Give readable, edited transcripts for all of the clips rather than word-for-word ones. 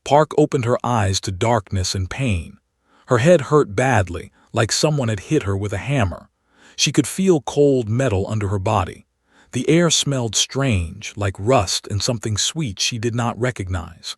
Park opened her eyes to darkness and pain. Her head hurt badly, like someone had hit her with a hammer. She could feel cold metal under her body. The air smelled strange, like rust and something sweet she did not recognize.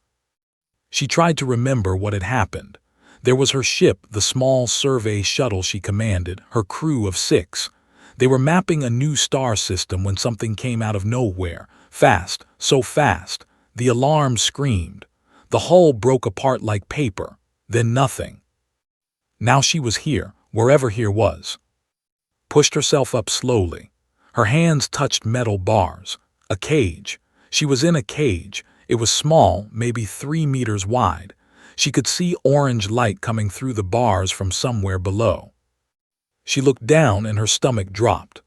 She tried to remember what had happened. There was her ship, the small survey shuttle she commanded, her crew of 6. They were mapping a new star system when something came out of nowhere. Fast, so fast. The alarm screamed. The hull broke apart like paper. Then nothing. Now she was here, wherever here was. Pushed herself up slowly. Her hands touched metal bars. A cage. She was in a cage. It was small, maybe 3 meters wide. She could see orange light coming through the bars from somewhere below. She looked down and her stomach dropped.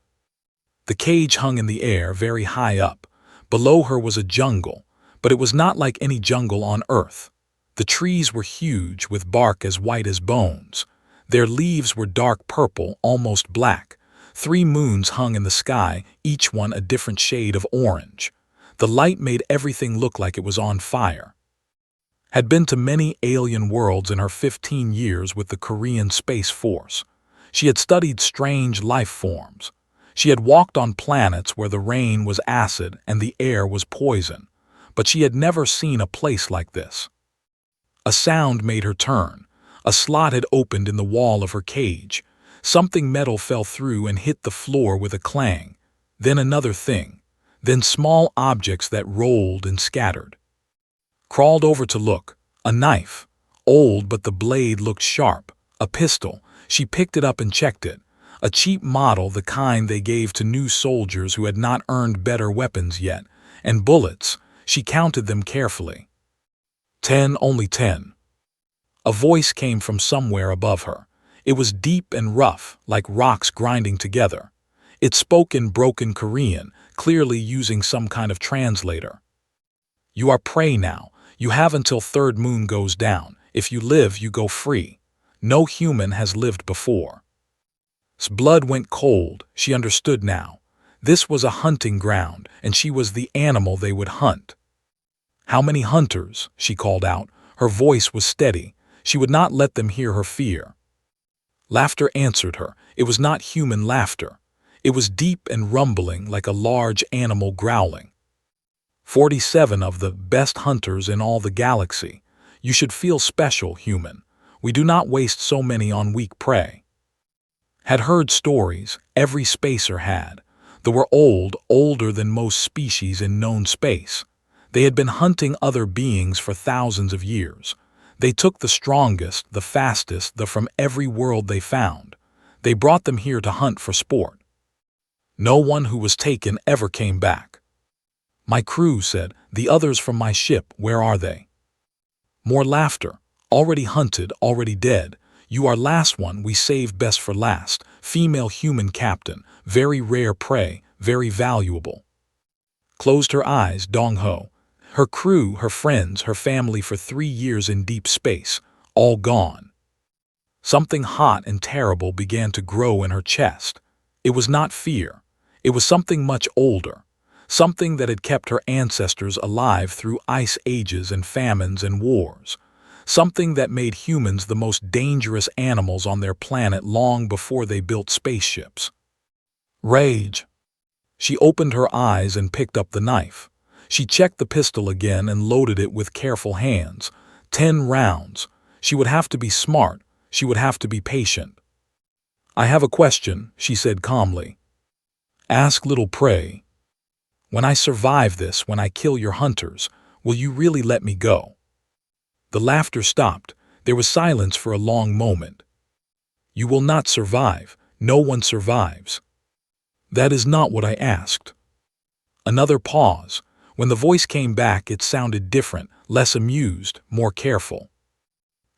The cage hung in the air very high up. Below her was a jungle, but it was not like any jungle on Earth. The trees were huge, with bark as white as bones. Their leaves were dark purple, almost black. 3 moons hung in the sky, each one a different shade of orange. The light made everything look like it was on fire. Had been to many alien worlds in her 15 years with the Korean Space Force. She had studied strange life forms. She had walked on planets where the rain was acid and the air was poison, but she had never seen a place like this. A sound made her turn. A slot had opened in the wall of her cage. Something metal fell through and hit the floor with a clang. Then another thing. Then small objects that rolled and scattered. Crawled over to look. A knife. Old, but the blade looked sharp. A pistol. She picked it up and checked it. A cheap model, the kind they gave to new soldiers who had not earned better weapons yet. And bullets. She counted them carefully. 10, only 10. A voice came from somewhere above her. It was deep and rough, like rocks grinding together. It spoke in broken Korean, clearly using some kind of translator. You are prey now. You have until third moon goes down. If you live, you go free. No human has lived before. Blood went cold. She understood now. This was a hunting ground, and she was the animal they would hunt. How many hunters? She called out. Her voice was steady. She would not let them hear her fear. Laughter answered her. It was not human laughter. It was deep and rumbling like a large animal growling. 47 of the best hunters in all the galaxy. You should feel special, human. We do not waste so many on weak prey. Had heard stories, every spacer had. They were old, older than most species in known space. They had been hunting other beings for thousands of years. They took the strongest, the fastest, from every world they found. They brought them here to hunt for sport. No one who was taken ever came back. My crew said, the others from my ship, where are they? More laughter. Already hunted, already dead. You are last one, we saved best for last. Female human captain, very rare prey, very valuable. Closed her eyes, Dong-ho. Her crew, her friends, her family for 3 years in deep space, all gone. Something hot and terrible began to grow in her chest. It was not fear. It was something much older. Something that had kept her ancestors alive through ice ages and famines and wars. Something that made humans the most dangerous animals on their planet long before they built spaceships. Rage. She opened her eyes and picked up the knife. She checked the pistol again and loaded it with careful hands. 10 rounds. She would have to be smart. She would have to be patient. I have a question, she said calmly. Ask little prey. When I survive this, when I kill your hunters, will you really let me go? The laughter stopped. There was silence for a long moment. You will not survive. No one survives. That is not what I asked. Another pause. When the voice came back, it sounded different, less amused, more careful.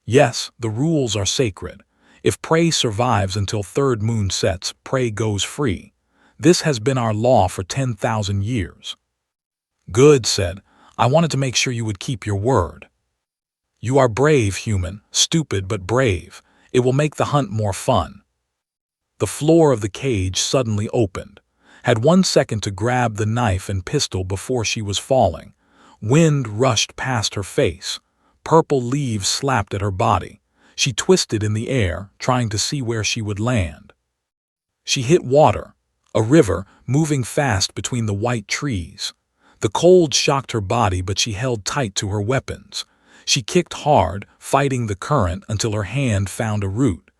Yes, the rules are sacred. If prey survives until third moon sets, prey goes free. This has been our law for 10,000 years. Good, said. I wanted to make sure you would keep your word. You are brave, human, stupid but brave. It will make the hunt more fun. The floor of the cage suddenly opened. Had 1 second to grab the knife and pistol before she was falling. Wind rushed past her face. Purple leaves slapped at her body. She twisted in the air, trying to see where she would land. She hit water, a river moving fast between the white trees. The cold shocked her body, but she held tight to her weapons. She kicked hard, fighting the current until her hand found a root.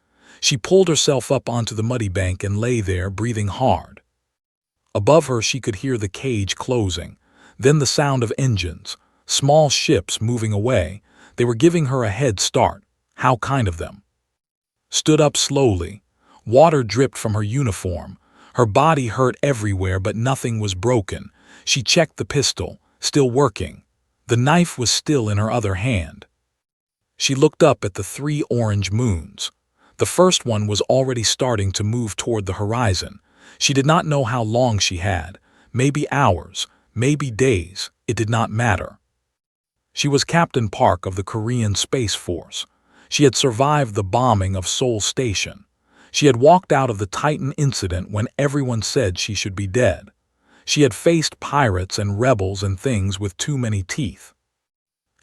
She pulled herself up onto the muddy bank and lay there, breathing hard. Above her she could hear the cage closing, then the sound of engines, small ships moving away. They were giving her a head start. How kind of them. Stood up slowly. Water dripped from her uniform. Her body hurt everywhere, but nothing was broken. She checked the pistol, still working. The knife was still in her other hand. She looked up at the 3 orange moons. The first one was already starting to move toward the horizon. She did not know how long she had. Maybe hours, maybe days. It did not matter. She was Captain Park of the Korean Space Force. She had survived the bombing of Seoul Station. She had walked out of the Titan incident when everyone said she should be dead. She had faced pirates and rebels and things with too many teeth.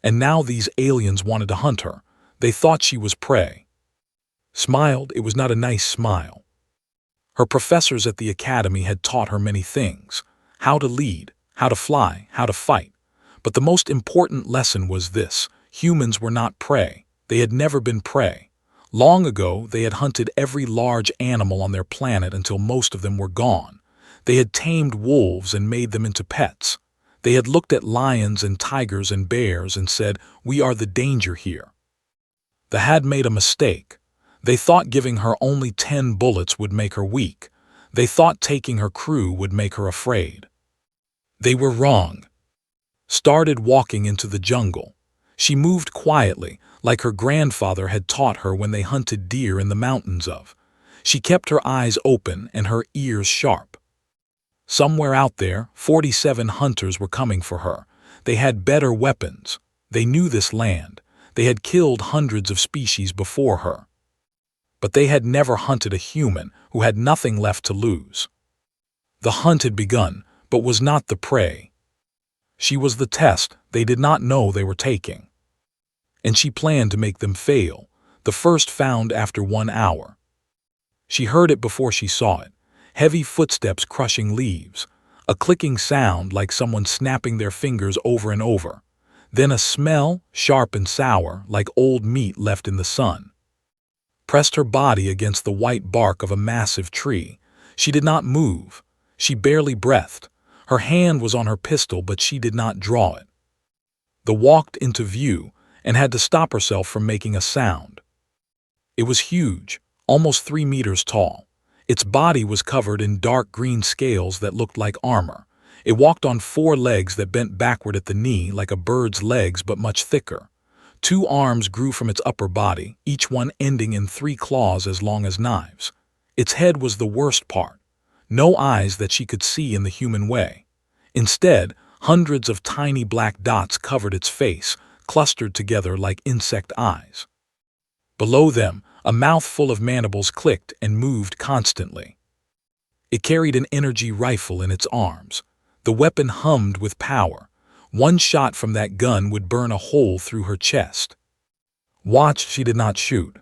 And now these aliens wanted to hunt her. They thought she was prey. Smiled, it was not a nice smile. Her professors at the academy had taught her many things. How to lead, how to fly, how to fight. But the most important lesson was this: humans were not prey. They had never been prey. Long ago, they had hunted every large animal on their planet until most of them were gone. They had tamed wolves and made them into pets. They had looked at lions and tigers and bears and said, "We are the danger here." They had made a mistake. They thought giving her only 10 bullets would make her weak. They thought taking her crew would make her afraid. They were wrong. Started walking into the jungle. She moved quietly, like her grandfather had taught her when they hunted deer in the mountains of. She kept her eyes open and her ears sharp. Somewhere out there, 47 hunters were coming for her. They had better weapons. They knew this land. They had killed hundreds of species before her. But they had never hunted a human who had nothing left to lose. The hunt had begun, but was not the prey. She was the test they did not know they were taking. And she planned to make them fail, the first found after 1 hour. She heard it before she saw it. Heavy footsteps crushing leaves, a clicking sound like someone snapping their fingers over and over. Then a smell, sharp and sour, like old meat left in the sun. Pressed her body against the white bark of a massive tree. She did not move. She barely breathed. Her hand was on her pistol, but she did not draw it. The walked into view and had to stop herself from making a sound. It was huge, almost 3 meters tall. Its body was covered in dark green scales that looked like armor. It walked on 4 legs that bent backward at the knee like a bird's legs, but much thicker. 2 arms grew from its upper body, each one ending in 3 claws as long as knives. Its head was the worst part. No eyes that she could see in the human way. Instead, hundreds of tiny black dots covered its face, clustered together like insect eyes. Below them, a mouth full of mandibles clicked and moved constantly. It carried an energy rifle in its arms. The weapon hummed with power. 1 shot from that gun would burn a hole through her chest. Watch, she did not shoot.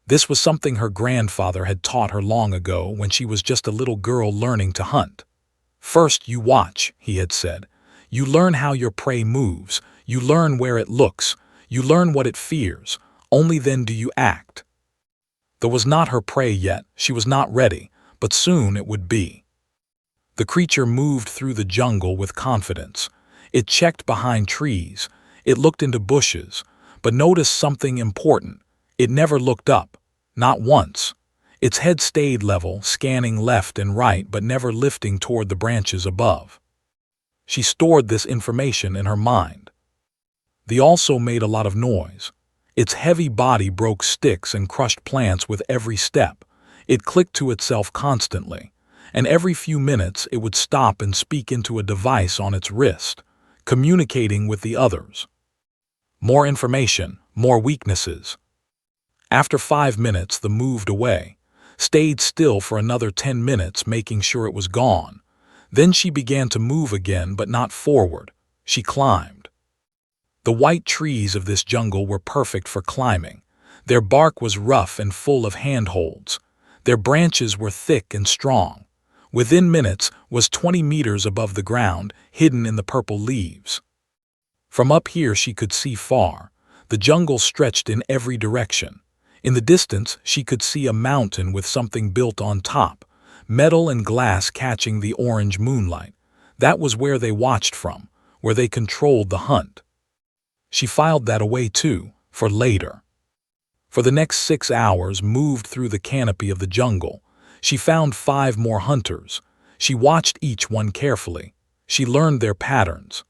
This was something her grandfather had taught her long ago when she was just a little girl learning to hunt. First you watch, he had said. You learn how your prey moves. You learn where it looks. You learn what it fears. Only then do you act. There was not her prey yet. She was not ready, but soon it would be. The creature moved through the jungle with confidence. It checked behind trees. It looked into bushes, but noticed something important. It never looked up, not once. Its head stayed level, scanning left and right, but never lifting toward the branches above. She stored this information in her mind. They also made a lot of noise. Its heavy body broke sticks and crushed plants with every step. It clicked to itself constantly, and every few minutes it would stop and speak into a device on its wrist, communicating with the others. More information, more weaknesses. After 5 minutes, the moved away, stayed still for another 10 minutes, making sure it was gone. Then she began to move again, but not forward. She climbed. The white trees of this jungle were perfect for climbing. Their bark was rough and full of handholds. Their branches were thick and strong. Within minutes was 20 meters above the ground, hidden in the purple leaves. From up here she could see far. The jungle stretched in every direction. In the distance she could see a mountain with something built on top, metal and glass catching the orange moonlight. That was where they watched from, where they controlled the hunt. She filed that away too, for later. For the next 6 hours moved through the canopy of the jungle. She found 5 more hunters. She watched each one carefully. She learned their patterns.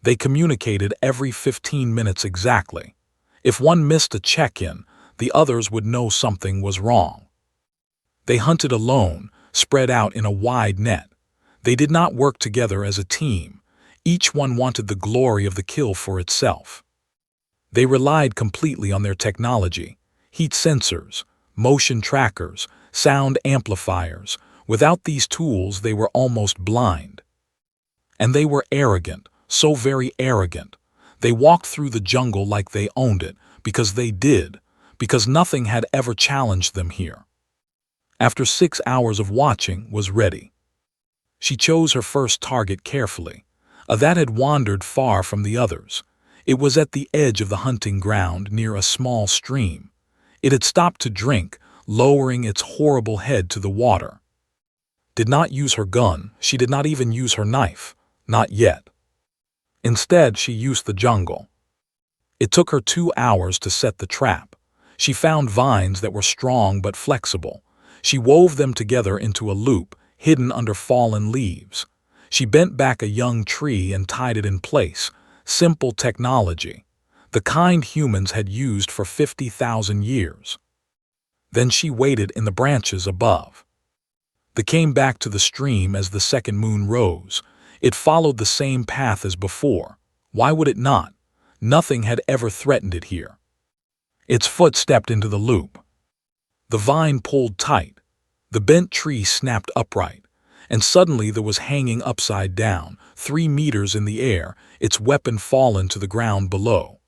They communicated every 15 minutes exactly. If one missed a check-in, the others would know something was wrong. They hunted alone, spread out in a wide net. They did not work together as a team. Each one wanted the glory of the kill for itself. They relied completely on their technology, heat sensors, motion trackers, sound amplifiers. Without these tools, they were almost blind. And they were arrogant, so very arrogant. They walked through the jungle like they owned it, because they did, because nothing had ever challenged them here. After 6 hours of watching was ready. She chose her first target carefully. That had wandered far from the others. It was at the edge of the hunting ground near a small stream. It had stopped to drink, lowering its horrible head to the water. Did not use her gun, she did not even use her knife. Not yet. Instead, she used the jungle. It took her 2 hours to set the trap. She found vines that were strong but flexible. She wove them together into a loop, hidden under fallen leaves. She bent back a young tree and tied it in place. Simple technology, the kind humans had used for 50,000 years. Then she waited in the branches above. They came back to the stream as the second moon rose. It followed the same path as before. Why would it not? Nothing had ever threatened it here. Its foot stepped into the loop. The vine pulled tight. The bent tree snapped upright. And suddenly there was hanging upside down, 3 meters in the air, its weapon fallen to the ground below.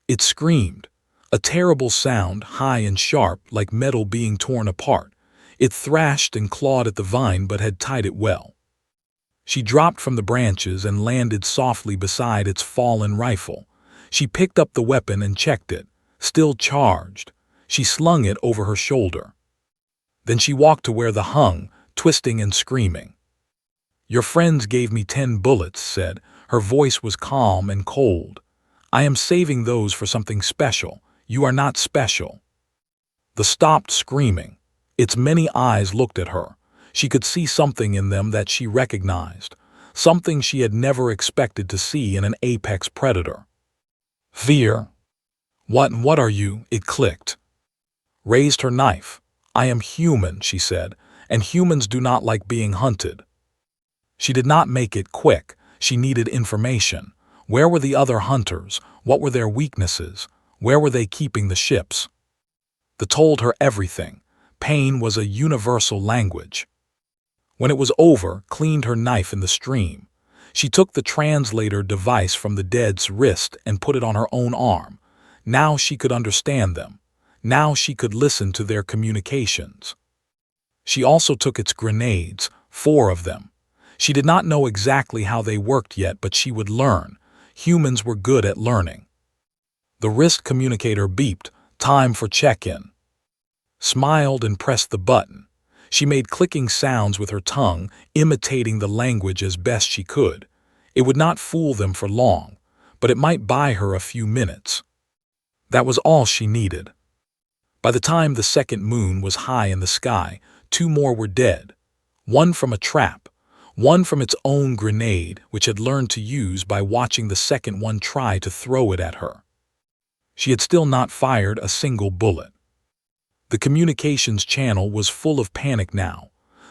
It screamed, a terrible sound, high and sharp, like metal being torn apart. It thrashed and clawed at the vine but had tied it well. She dropped from the branches and landed softly beside its fallen rifle. She picked up the weapon and checked it, still charged. She slung it over her shoulder. Then she walked to where the hung, twisting and screaming. "Your friends gave me 10 bullets," said. Her voice was calm and cold. "I am saving those for something special. You are not special." The stopped screaming. Its many eyes looked at her. She could see something in them that she recognized, something she had never expected to see in an apex predator. Fear. What are you?" It clicked. Raised her knife. "I am human," she said. "And humans do not like being hunted." She did not make it quick. She needed information. Where were the other hunters? What were their weaknesses? Where were they keeping the ships? They told her everything. Pain was a universal language. When it was over, cleaned her knife in the stream. She took the translator device from the dead's wrist and put it on her own arm. Now she could understand them. Now she could listen to their communications. She also took its grenades, 4 of them. She did not know exactly how they worked yet, but she would learn. Humans were good at learning. The wrist communicator beeped, "Time for check-in." Smiled and pressed the button. She made clicking sounds with her tongue, imitating the language as best she could. It would not fool them for long, but it might buy her a few minutes. That was all she needed. By the time the second moon was high in the sky, 2 more were dead. One from a trap, one from its own grenade, which had learned to use by watching the second one try to throw it at her. She had still not fired a single bullet. The communications channel was full of panic now.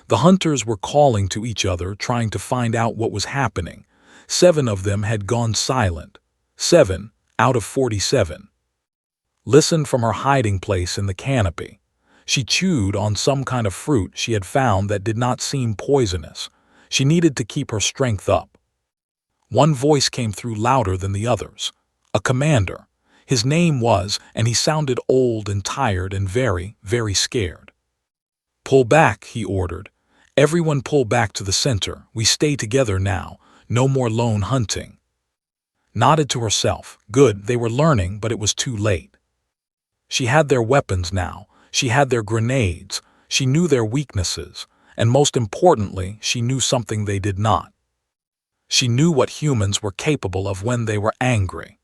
The hunters were calling to each other, trying to find out what was happening. 7 of them had gone silent. 7 out of 47. Listened from her hiding place in the canopy. She chewed on some kind of fruit she had found that did not seem poisonous. She needed to keep her strength up. One voice came through louder than the others. A commander. His name was, and he sounded old and tired and very, very scared. "Pull back," he ordered. "Everyone pull back to the center. We stay together now. No more lone hunting." Nodded to herself. Good, they were learning, but it was too late. She had their weapons now. She had their grenades. She knew their weaknesses. And most importantly, she knew something they did not. She knew what humans were capable of when they were angry.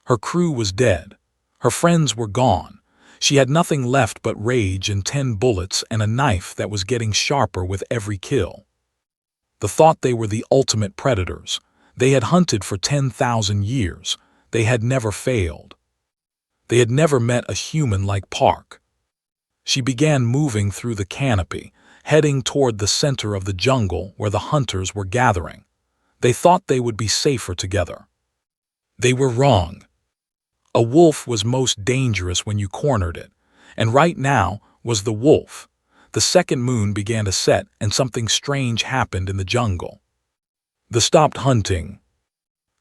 Her crew was dead. Her friends were gone. She had nothing left but rage and 10 bullets and a knife that was getting sharper with every kill. The thought they were the ultimate predators. They had hunted for 10,000 years. They had never failed. They had never met a human like Park. She began moving through the canopy, heading toward the center of the jungle where the hunters were gathering. They thought they would be safer together. They were wrong. A wolf was most dangerous when you cornered it, and right now was the wolf. The second moon began to set and something strange happened in the jungle. The stopped hunting.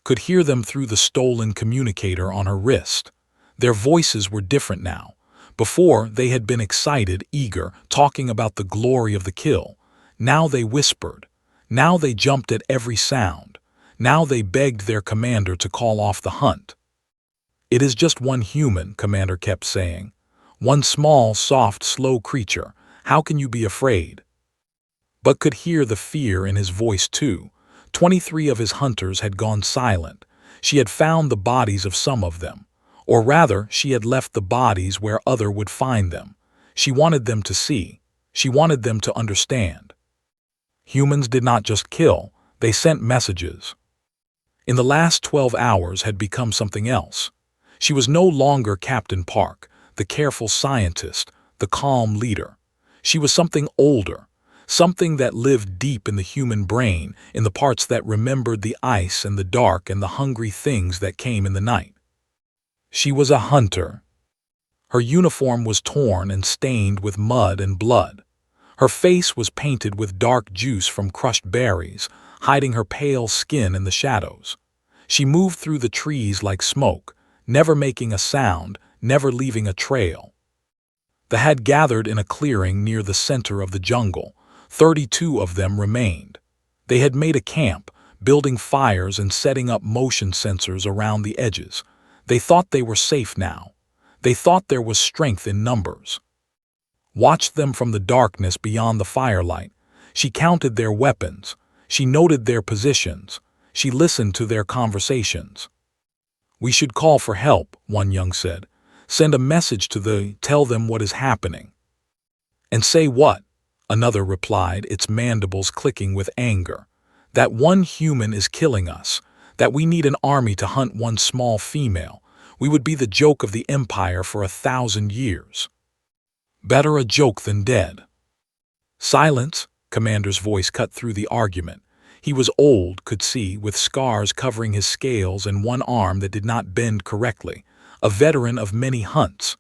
Could hear them through the stolen communicator on her wrist. Their voices were different now. Before, they had been excited, eager, talking about the glory of the kill. Now they whispered. Now they jumped at every sound. Now they begged their commander to call off the hunt. "It is just one human," Commander kept saying. "One small, soft, slow creature. How can you be afraid?" But could hear the fear in his voice too. 23 of his hunters had gone silent. She had found the bodies of some of them. Or rather, she had left the bodies where other would find them. She wanted them to see. She wanted them to understand. Humans did not just kill, they sent messages. In the last 12 hours had become something else. She was no longer Captain Park, the careful scientist, the calm leader. She was something older, something that lived deep in the human brain, in the parts that remembered the ice and the dark and the hungry things that came in the night. She was a hunter. Her uniform was torn and stained with mud and blood. Her face was painted with dark juice from crushed berries, hiding her pale skin in the shadows. She moved through the trees like smoke, never making a sound, never leaving a trail. They had gathered in a clearing near the center of the jungle. 32 of them remained. They had made a camp, building fires and setting up motion sensors around the edges. They thought they were safe now. They thought there was strength in numbers. Watched them from the darkness beyond the firelight. She counted their weapons. She noted their positions. She listened to their conversations. "We should call for help," one young said. "Send a message to tell them what is happening." "And say what?" Another replied, its mandibles clicking with anger. "That one human is killing us. That we need an army to hunt one small female. We would be the joke of the empire for 1,000 years. Better a joke than dead." "Silence," Commander's voice cut through the argument. He was old, could see, with scars covering his scales and one arm that did not bend correctly. A veteran of many hunts.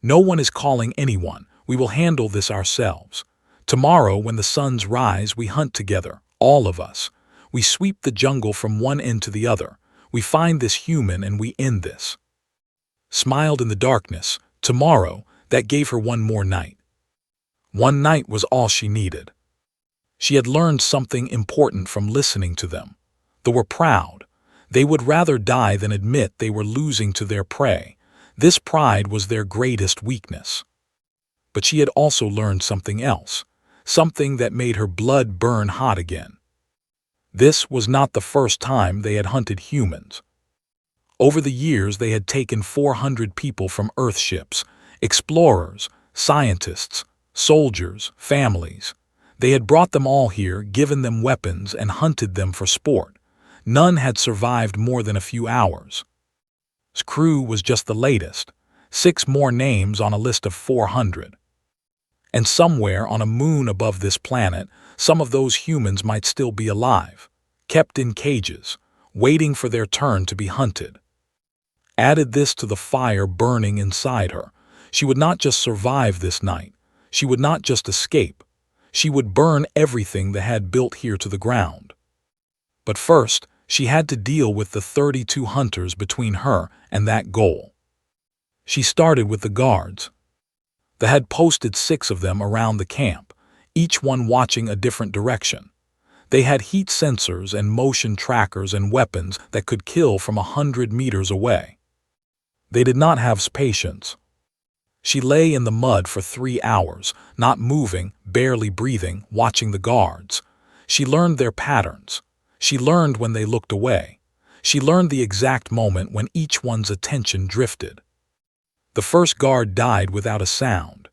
"No one is calling anyone. We will handle this ourselves. Tomorrow, when the suns rise, we hunt together, all of us. We sweep the jungle from one end to the other. We find this human and we end this." Smiled in the darkness. Tomorrow, that gave her one more night. One night was all she needed. She had learned something important from listening to them. They were proud. They would rather die than admit they were losing to their prey. This pride was their greatest weakness. But she had also learned something else, something that made her blood burn hot again. This was not the first time they had hunted humans. Over the years they had taken 400 people from Earth ships, explorers, scientists, soldiers, families. They had brought them all here, given them weapons, and hunted them for sport. None had survived more than a few hours. His crew was just the latest, 6 more names on a list of 400. And somewhere on a moon above this planet, some of those humans might still be alive, kept in cages, waiting for their turn to be hunted. Added this to the fire burning inside her. She would not just survive this night. She would not just escape. She would burn everything they had built here to the ground. But first, She had to deal with the 32 hunters between her and that goal. She started with the guards. They had posted 6 of them around the camp, each one watching a different direction. They had heat sensors and motion trackers and weapons that could kill from 100 meters away. They did not have patience. She lay in the mud for 3 hours, not moving, barely breathing, watching the guards. She learned their patterns. She learned when they looked away. She learned the exact moment when each one's attention drifted. The first guard died without a sound.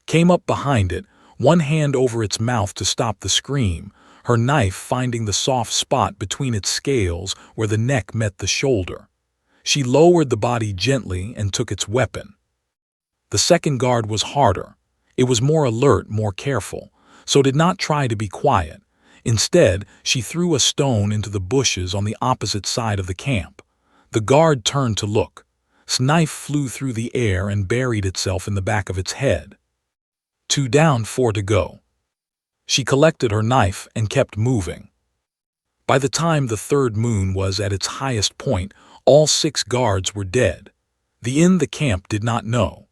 Came up behind it, one hand over its mouth to stop the scream, her knife finding the soft spot between its scales where the neck met the shoulder. She lowered the body gently and took its weapon. The second guard was harder. It was more alert, more careful, so did not try to be quiet. Instead, she threw a stone into the bushes on the opposite side of the camp. The guard turned to look. Its knife flew through the air and buried itself in the back of its head. 2 down, 4 to go. She collected her knife and kept moving. By the time the third moon was at its highest point, all 6 guards were dead. The camp did not know.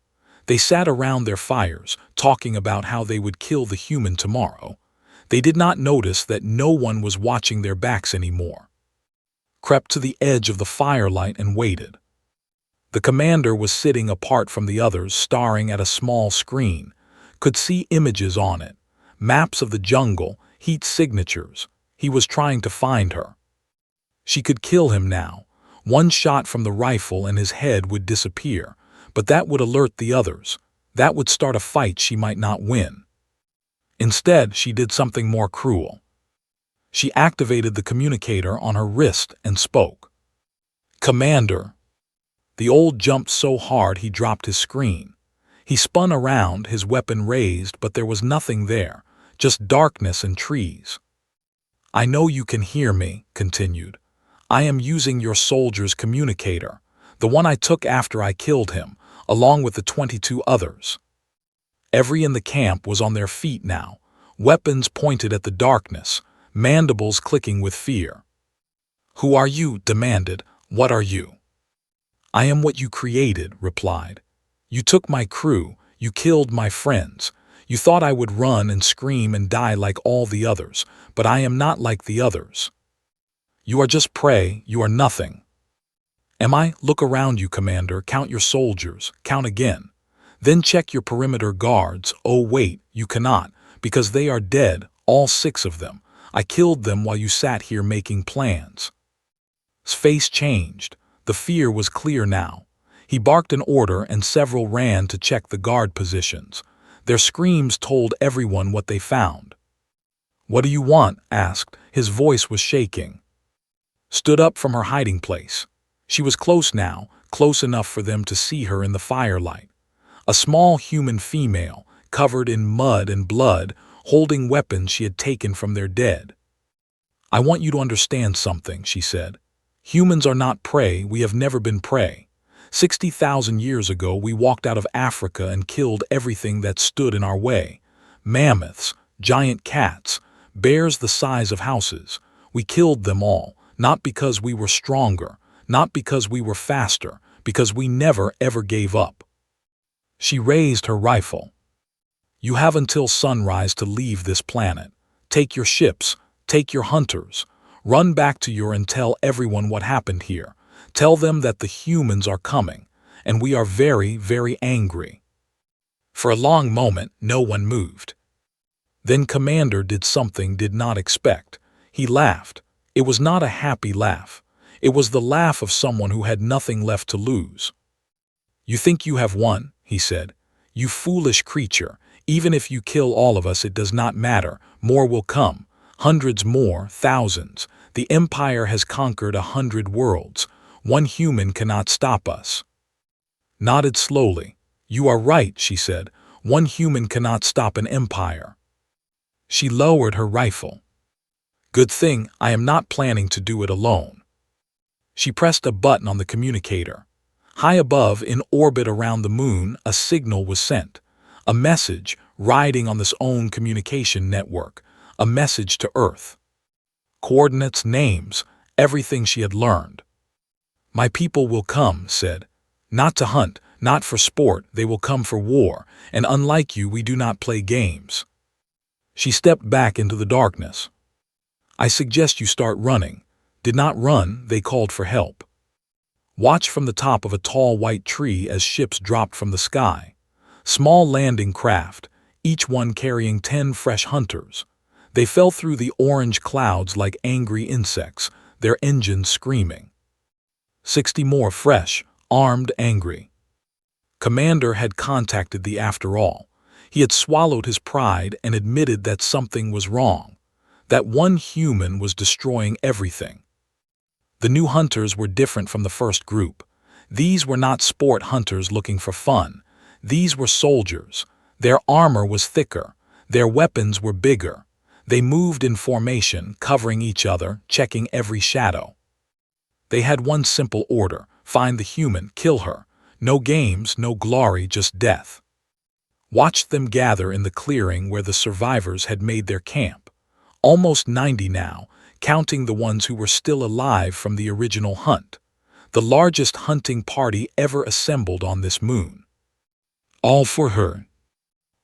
They sat around their fires, talking about how they would kill the human tomorrow. They did not notice that no one was watching their backs anymore. Crept to the edge of the firelight and waited. The commander was sitting apart from the others, staring at a small screen. Could see images on it, maps of the jungle, heat signatures. He was trying to find her. She could kill him now. One shot from the rifle and his head would disappear, but that would alert the others. That would start a fight she might not win. Instead, she did something more cruel. She activated the communicator on her wrist and spoke. "Commander." The old jumped so hard he dropped his screen. He spun around, his weapon raised, but there was nothing there, just darkness and trees. "I know you can hear me," continued. "I am using your soldier's communicator, the one I took after I killed him, along with the 22 others." Every in the camp was on their feet now, weapons pointed at the darkness, mandibles clicking with fear. "Who are you?" demanded. "What are you?" "I am what you created," replied. "You took my crew, you killed my friends. You thought I would run and scream and die like all the others, but I am not like the others. You are just prey, you are nothing." "Am I? Look around you, Commander, count your soldiers, count again. Then check your perimeter guards. Oh wait, you cannot, because they are dead, all 6 of them. I killed them while you sat here making plans." His face changed. The fear was clear now. He barked an order and several ran to check the guard positions. Their screams told everyone what they found. "What do you want?" asked. His voice was shaking. Stood up from her hiding place. She was close now, close enough for them to see her in the firelight. A small human female, covered in mud and blood, holding weapons she had taken from their dead. "I want you to understand something," she said. "Humans are not prey, we have never been prey. 60,000 years ago we walked out of Africa and killed everything that stood in our way. Mammoths, giant cats, bears the size of houses. We killed them all, not because we were stronger, not because we were faster, because we never ever gave up." She raised her rifle. "You have until sunrise to leave this planet. Take your ships, take your hunters. Run back to and tell everyone what happened here. Tell them that the humans are coming, and we are very, very angry." For a long moment, no one moved. Then Commander did something did not expect. He laughed. It was not a happy laugh. It was the laugh of someone who had nothing left to lose. "You think you have won?" he said. "You foolish creature. Even if you kill all of us, it does not matter. More will come. Hundreds more, thousands. The Empire has conquered 100 worlds. One human cannot stop us." Nodded slowly. "You are right," she said. "One human cannot stop an empire." She lowered her rifle. "Good thing I am not planning to do it alone." She pressed a button on the communicator. High above, in orbit around the moon, a signal was sent. A message, riding on this own communication network. A message to Earth. Coordinates, names, everything she had learned. "My people will come," said. "Not to hunt, not for sport, they will come for war, and unlike you, we do not play games." She stepped back into the darkness. "I suggest you start running." Did not run, they called for help. Watch from the top of a tall white tree as ships dropped from the sky. Small landing craft, each one carrying 10 fresh hunters. They fell through the orange clouds like angry insects, their engines screaming. 60 more fresh, armed, angry. Commander had contacted the after all. He had swallowed his pride and admitted that something was wrong, that one human was destroying everything. The new hunters were different from the first group. These were not sport hunters looking for fun. These were soldiers. Their armor was thicker. Their weapons were bigger. They moved in formation, covering each other, checking every shadow. They had one simple order: find the human, kill her. No games, no glory, just death. Watched them gather in the clearing where the survivors had made their camp. Almost 90 now, counting the ones who were still alive from the original hunt. The largest hunting party ever assembled on this moon. All for her.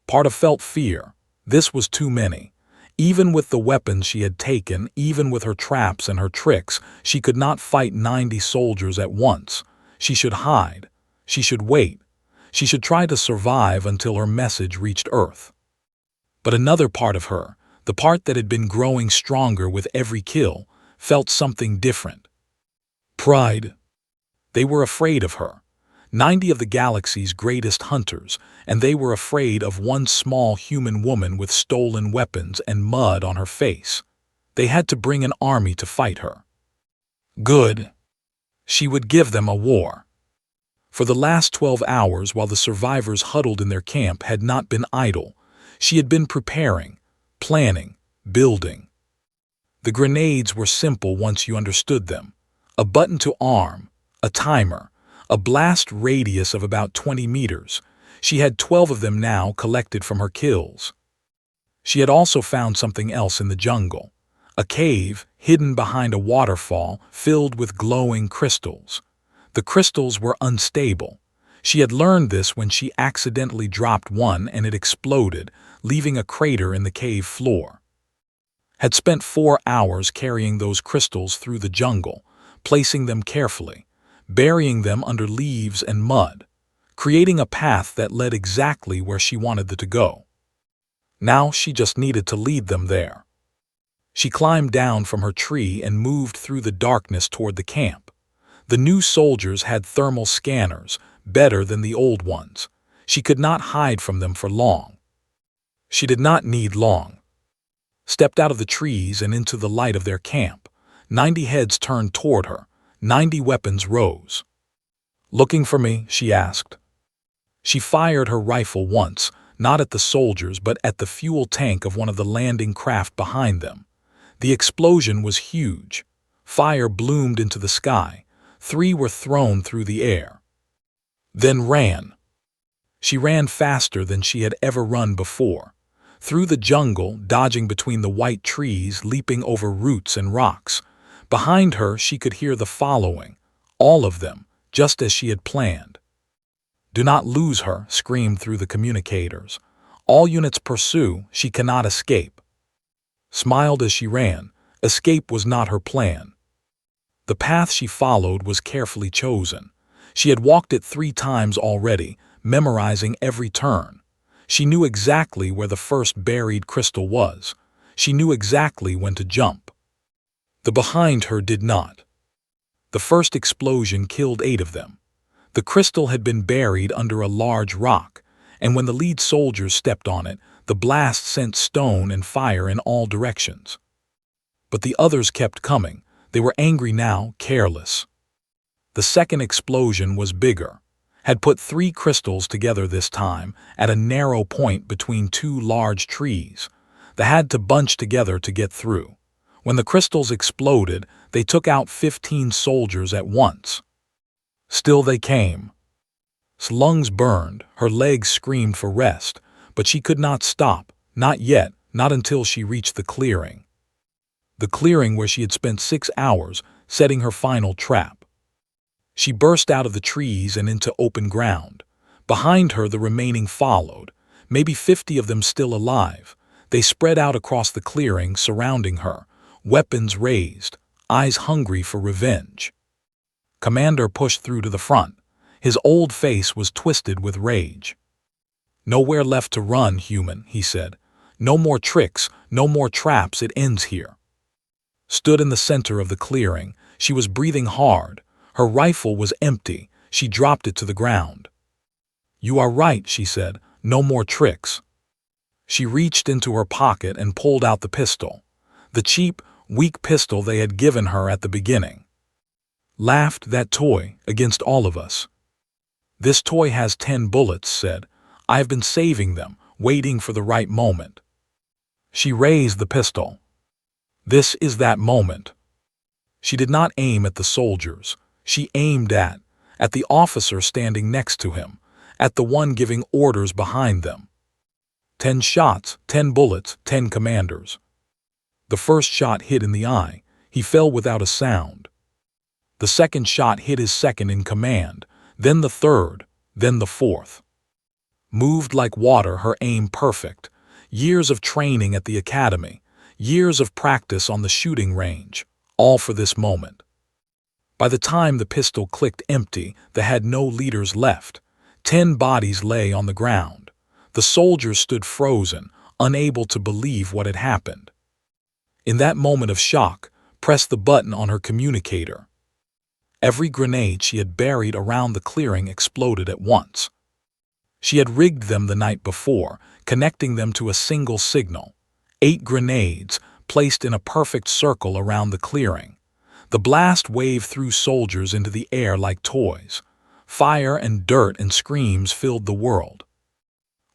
Parta felt fear. This was too many. Even with the weapons she had taken, even with her traps and her tricks, she could not fight 90 soldiers at once. She should hide. She should wait. She should try to survive until her message reached Earth. But another part of her, the part that had been growing stronger with every kill, felt something different. Pride. They were afraid of her. 90 of the galaxy's greatest hunters, and they were afraid of one small human woman with stolen weapons and mud on her face. They had to bring an army to fight her. Good. She would give them a war. For the last 12 hours, while the survivors huddled in their camp, had not been idle. She had been preparing, planning, building. The grenades were simple once you understood them. A button to arm, a timer, a blast radius of about 20 meters. She had 12 of them now collected from her kills. She had also found something else in the jungle. A cave hidden behind a waterfall filled with glowing crystals. The crystals were unstable. She had learned this when she accidentally dropped one and it exploded, leaving a crater in the cave floor. Had spent 4 hours carrying those crystals through the jungle, placing them carefully, burying them under leaves and mud, creating a path that led exactly where she wanted them to go. Now she just needed to lead them there. She climbed down from her tree and moved through the darkness toward the camp. The new soldiers had thermal scanners, better than the old ones. She could not hide from them for long. She did not need long. Stepped out of the trees and into the light of their camp. 90 heads turned toward her. 90 weapons rose. "Looking for me?" she asked. She fired her rifle once, not at the soldiers but at the fuel tank of one of the landing craft behind them. The explosion was huge. Fire bloomed into the sky. 3 were thrown through the air. Then ran. She ran faster than she had ever run before. Through the jungle, dodging between the white trees, leaping over roots and rocks. Behind her she could hear the following, all of them, just as she had planned. "Do not lose her," screamed through the communicators. "All units pursue, she cannot escape." Smiled as she ran. Escape was not her plan. The path she followed was carefully chosen. She had walked it 3 times already, memorizing every turn. She knew exactly where the first buried crystal was. She knew exactly when to jump. The behind her did not. The first explosion killed 8 of them. The crystal had been buried under a large rock, and when the lead soldiers stepped on it, the blast sent stone and fire in all directions. But the others kept coming. They were angry now, careless. The second explosion was bigger. Had put 3 crystals together this time, at a narrow point between 2 large trees. They had to bunch together to get through. When the crystals exploded, they took out 15 soldiers at once. Still they came. Her lungs burned, her legs screamed for rest, but she could not stop, not yet, not until she reached the clearing. The clearing where she had spent 6 hours, setting her final trap. She burst out of the trees and into open ground. Behind her, the remaining followed, maybe 50 of them still alive. They spread out across the clearing, surrounding her, weapons raised, eyes hungry for revenge. Commander pushed through to the front. His old face was twisted with rage. "Nowhere left to run, human," he said. "No more tricks, no more traps, it ends here." Stood in the center of the clearing, she was breathing hard. Her rifle was empty. She dropped it to the ground. "You are right," she said. "No more tricks." She reached into her pocket and pulled out the pistol. The cheap, weak pistol they had given her at the beginning. Laughed, "That toy, against all of us." "This toy has 10 bullets," said. "I have been saving them, waiting for the right moment." She raised the pistol. "This is that moment." She did not aim at the soldiers. She aimed at the officer standing next to him, at the one giving orders behind them. 10 shots, 10 bullets, 10 commanders. The first shot hit in the eye. He fell without a sound. The second shot hit his second in command, then the third, then the fourth. Moved like water, her aim perfect. Years of training at the academy, years of practice on the shooting range, all for this moment. By the time the pistol clicked empty, they had no leaders left. 10 bodies lay on the ground. The soldiers stood frozen, unable to believe what had happened. In that moment of shock, pressed the button on her communicator. Every grenade she had buried around the clearing exploded at once. She had rigged them the night before, connecting them to a single signal. 8 grenades, placed in a perfect circle around the clearing. The blast waved through soldiers into the air like toys. Fire and dirt and screams filled the world.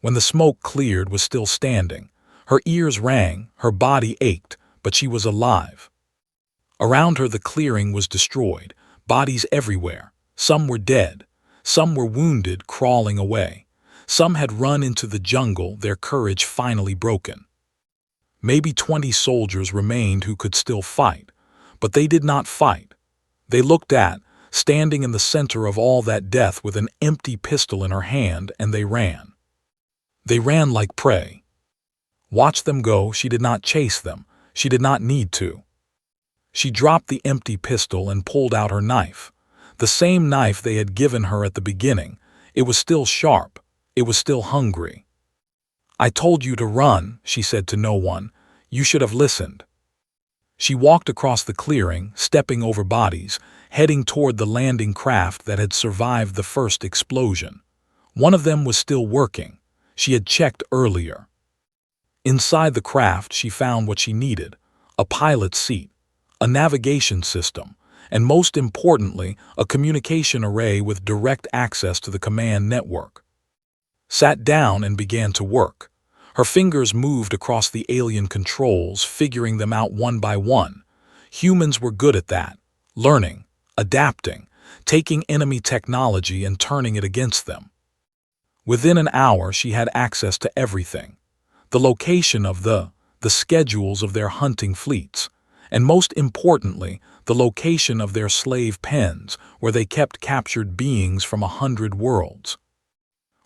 When the smoke cleared, was still standing. Her ears rang, her body ached, but she was alive. Around her the clearing was destroyed, bodies everywhere. Some were dead, some were wounded, crawling away. Some had run into the jungle, their courage finally broken. Maybe 20 soldiers remained who could still fight, but they did not fight. They looked at, standing in the center of all that death with an empty pistol in her hand, and they ran. They ran like prey. Watch them go. She did not chase them. She did not need to. She dropped the empty pistol and pulled out her knife. The same knife they had given her at the beginning. It was still sharp. It was still hungry. "I told you to run," she said to no one. "You should have listened." She walked across the clearing, stepping over bodies, heading toward the landing craft that had survived the first explosion. One of them was still working. She had checked earlier. Inside the craft, she found what she needed: a pilot's seat, a navigation system, and most importantly, a communication array with direct access to the command network. Sat down and began to work. Her fingers moved across the alien controls, figuring them out one by one. Humans were good at that, learning, adapting, taking enemy technology and turning it against them. Within an hour, she had access to everything. The location of the schedules of their hunting fleets, and most importantly, the location of their slave pens, where they kept captured beings from 100 worlds.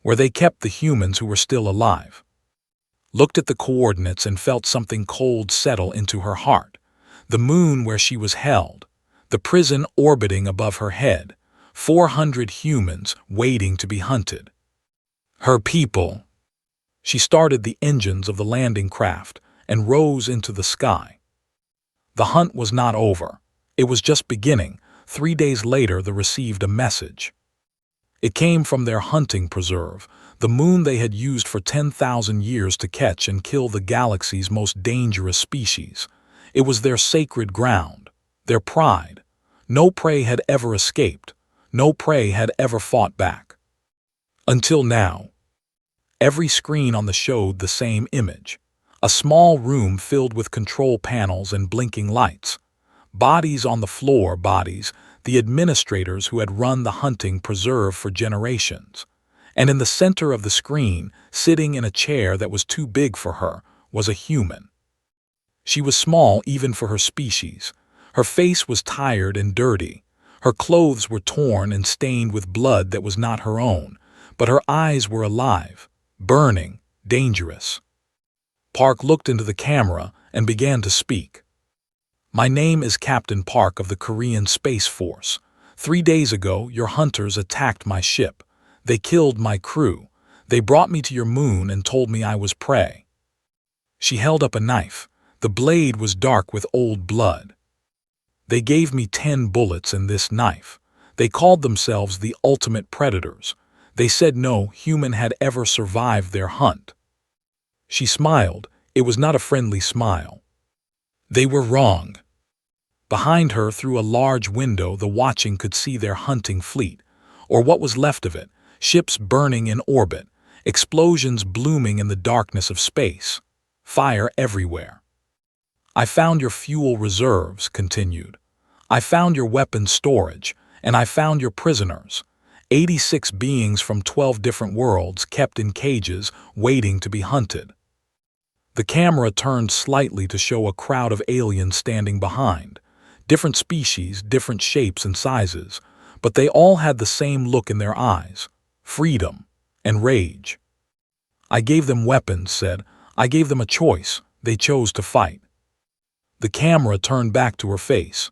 Where they kept the humans who were still alive. Looked at the coordinates and felt something cold settle into her heart. The moon where she was held, the prison orbiting above her head, 400 humans waiting to be hunted. Her people. She started the engines of the landing craft and rose into the sky. The hunt was not over. It was just beginning. 3 days later, they received a message. It came from their hunting preserve, the moon they had used for 10,000 years to catch and kill the galaxy's most dangerous species. It was their sacred ground, their pride. No prey had ever escaped. No prey had ever fought back. Until now. Every screen on the showed the same image. A small room filled with control panels and blinking lights. Bodies on the floor, bodies, the administrators who had run the hunting preserve for generations. And in the center of the screen, sitting in a chair that was too big for her, was a human. She was small even for her species. Her face was tired and dirty. Her clothes were torn and stained with blood that was not her own, but her eyes were alive, burning, dangerous. Park looked into the camera and began to speak. "My name is Captain Park of the Korean Space Force. 3 days ago, your hunters attacked my ship. They killed my crew. They brought me to your moon and told me I was prey." She held up a knife. The blade was dark with old blood. "They gave me 10 bullets in this knife. They called themselves the ultimate predators. They said no human had ever survived their hunt." She smiled. It was not a friendly smile. They were wrong. Behind her, through a large window, the watching could see their hunting fleet, or what was left of it, ships burning in orbit, explosions blooming in the darkness of space, fire everywhere. "I found your fuel reserves," continued. "I found your weapons storage, and I found your prisoners. 86 beings from 12 different worlds kept in cages, waiting to be hunted." The camera turned slightly to show a crowd of aliens standing behind. Different species, different shapes and sizes, but they all had the same look in their eyes: freedom and rage. "I gave them weapons," said. "I gave them a choice. They chose to fight." The camera turned back to her face.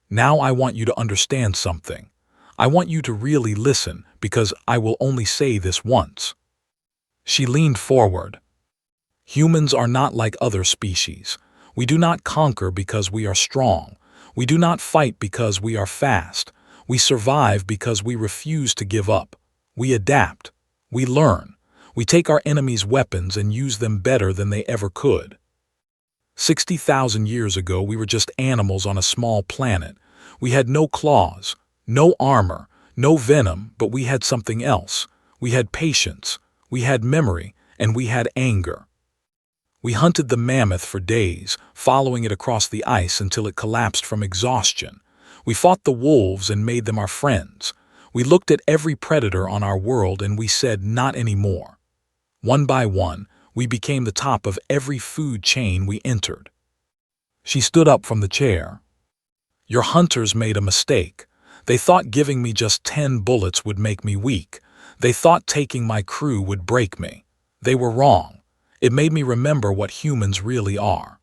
"Now I want you to understand something. I want you to really listen, because I will only say this once." She leaned forward. "Humans are not like other species. We do not conquer because we are strong. We do not fight because we are fast. We survive because we refuse to give up. We adapt. We learn. We take our enemies' weapons and use them better than they ever could. 60,000 years ago, we were just animals on a small planet. We had no claws, no armor, no venom, but we had something else. We had patience, we had memory, and we had anger. We hunted the mammoth for days, following it across the ice until it collapsed from exhaustion. We fought the wolves and made them our friends. We looked at every predator on our world and we said, not anymore. One by one, we became the top of every food chain we entered." She stood up from the chair. "Your hunters made a mistake. They thought giving me just 10 bullets would make me weak. They thought taking my crew would break me. They were wrong. It made me remember what humans really are.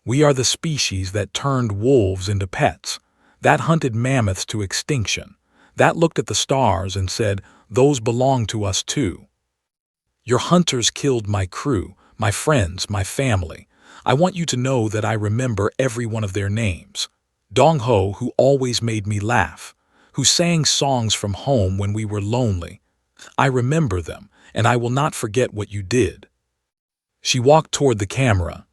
We are the species that turned wolves into pets, that hunted mammoths to extinction, that looked at the stars and said, those belong to us too. Your hunters killed my crew, my friends, my family. I want you to know that I remember every one of their names. Dong-ho, who always made me laugh, who sang songs from home when we were lonely. I remember them, and I will not forget what you did." She walked toward the camera.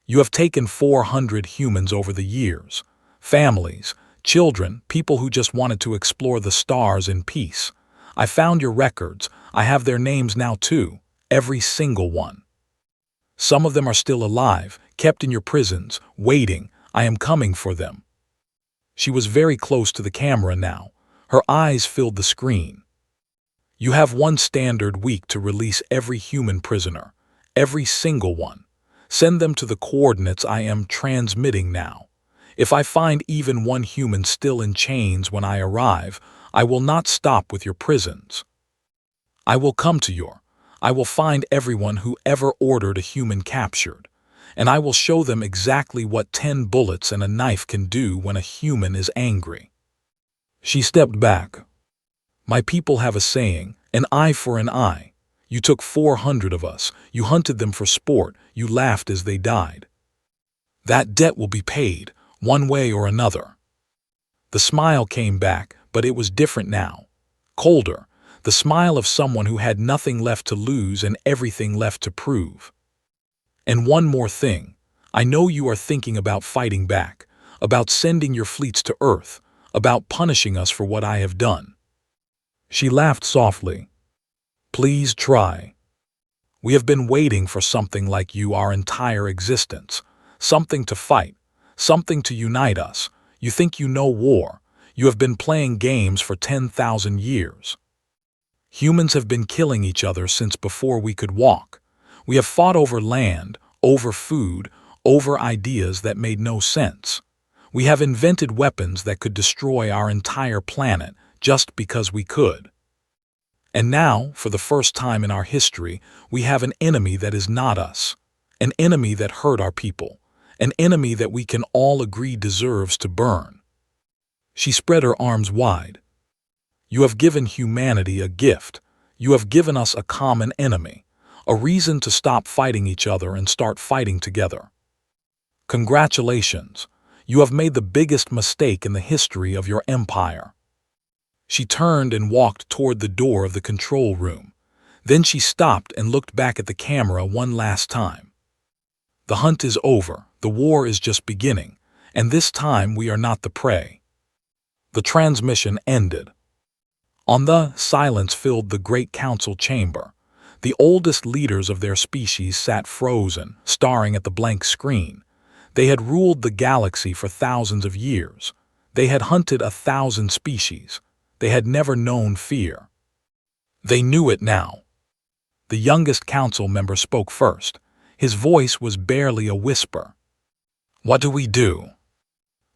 "You have taken 400 humans over the years. Families, children, people who just wanted to explore the stars in peace. I found your records. I have their names now too, every single one. Some of them are still alive, kept in your prisons, waiting. I am coming for them." She was very close to the camera now. Her eyes filled the screen. "You have one standard week to release every human prisoner. Every single one. Send them to the coordinates I am transmitting now. If I find even one human still in chains when I arrive, I will not stop with your prisons. I will come to I will find everyone who ever ordered a human captured, and I will show them exactly what 10 bullets and a knife can do when a human is angry." She stepped back. "My people have a saying, an eye for an eye. You took 400 of us, you hunted them for sport, you laughed as they died. That debt will be paid, one way or another." The smile came back, but it was different now. Colder, the smile of someone who had nothing left to lose and everything left to prove. "And one more thing. I know you are thinking about fighting back, about sending your fleets to Earth, about punishing us for what I have done." She laughed softly. "Please try. We have been waiting for something like you our entire existence, something to fight, something to unite us. You think you know war. You have been playing games for 10,000 years. Humans have been killing each other since before we could walk. We have fought over land, over food, over ideas that made no sense. We have invented weapons that could destroy our entire planet just because we could. And now, for the first time in our history, we have an enemy that is not us, an enemy that hurt our people, an enemy that we can all agree deserves to burn. She spread her arms wide. You have given humanity a gift. You have given us a common enemy, a reason to stop fighting each other and start fighting together. Congratulations. You have made the biggest mistake in the history of your empire. She turned and walked toward the door of the control room. Then she stopped and looked back at the camera one last time. The hunt is over, the war is just beginning, and this time we are not the prey. The transmission ended. Silence filled the great council chamber. The oldest leaders of their species sat frozen, staring at the blank screen. They had ruled the galaxy for thousands of years. They had hunted 1,000 species. They had never known fear. They knew it now. The youngest council member spoke first. His voice was barely a whisper. What do we do?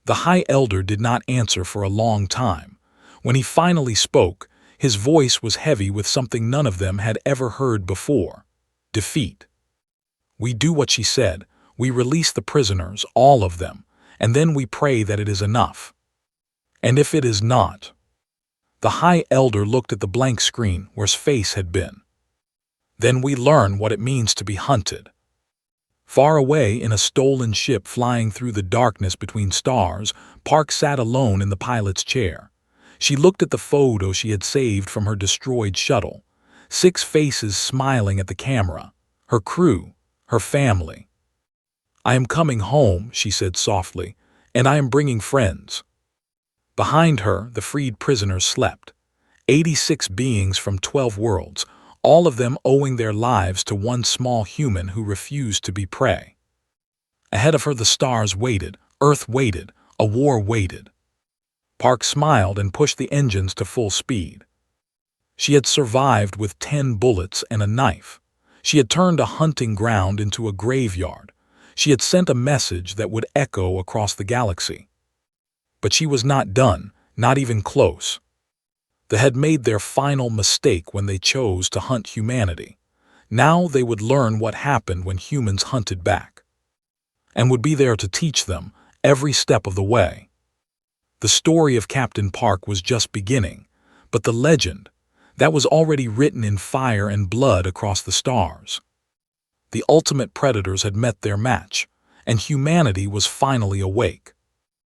The High Elder did not answer for a long time. When he finally spoke, his voice was heavy with something none of them had ever heard before: defeat. We do what she said. We release the prisoners, all of them, and then we pray that it is enough. And if it is not? The High Elder looked at the blank screen where his face had been. Then we learn what it means to be hunted. Far away in a stolen ship flying through the darkness between stars, Park sat alone in the pilot's chair. She looked at the photo she had saved from her destroyed shuttle. 6 faces smiling at the camera. Her crew, her family. I am coming home, she said softly, and I am bringing friends. Behind her, the freed prisoners slept. 86 beings from 12 worlds, all of them owing their lives to one small human who refused to be prey. Ahead of her the stars waited, Earth waited, a war waited. Park smiled and pushed the engines to full speed. She had survived with 10 bullets and a knife. She had turned a hunting ground into a graveyard. She had sent a message that would echo across the galaxy. But she was not done, not even close. They had made their final mistake when they chose to hunt humanity. Now they would learn what happened when humans hunted back, and would be there to teach them every step of the way. The story of Captain Park was just beginning, but the legend, that was already written in fire and blood across the stars. The ultimate predators had met their match, and humanity was finally awake.